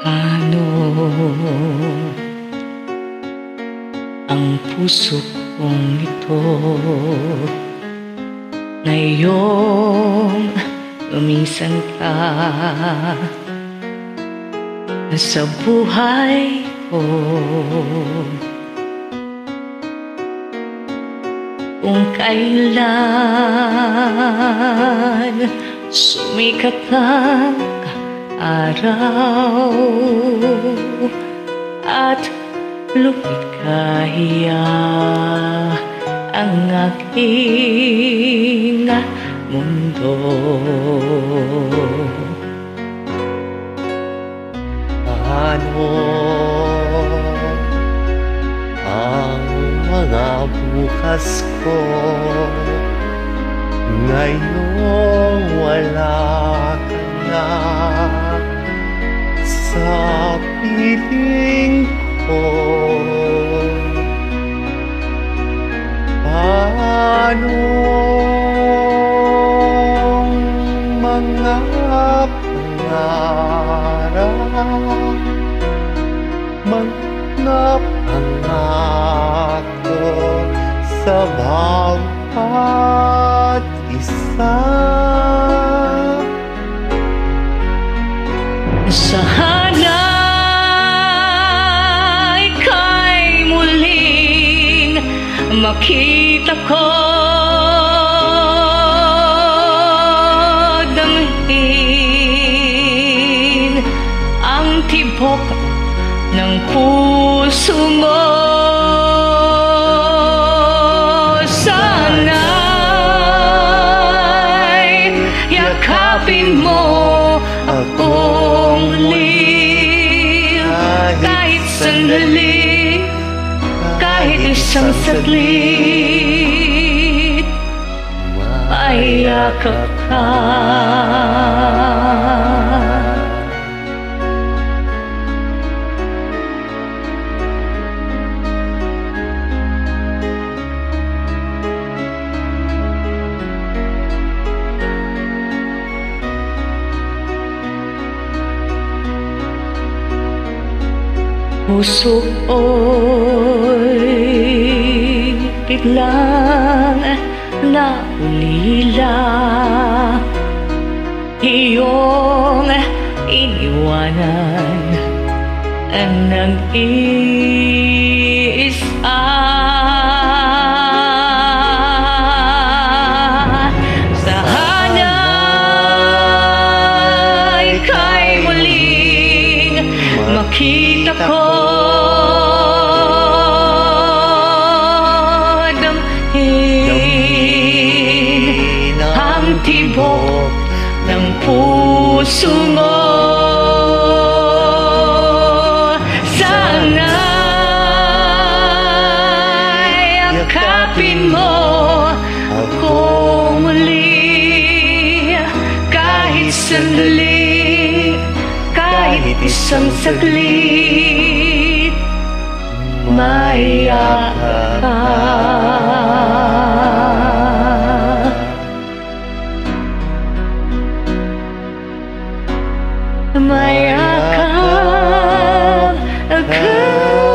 Ano ang puso kong ito na iyong luminsan ka sa buhay ko? Kung kailan sumikat ang araw at lumit kaya ang aking mundo. Ano ang mga bukas ko ngayong wala ka na sa piling ko? Paano mga pangarap, mga pangako sa bawat isa? Sana ika'y muling makita ko, damhin ang tibok ng puso mo. Sana'y yakapin mo akong muli, kahit sandali, kahit isang saglit, mayakap ka. Puso ko'y biglang naulila, iyong iniwanan ang nag-iisa. Sana ika'y muling makita ko, tibok ng puso mo. Sana'y yakapin mo ako muli, kahit sandali, kahit isang saglit, mayakap ka. Mayakap ka.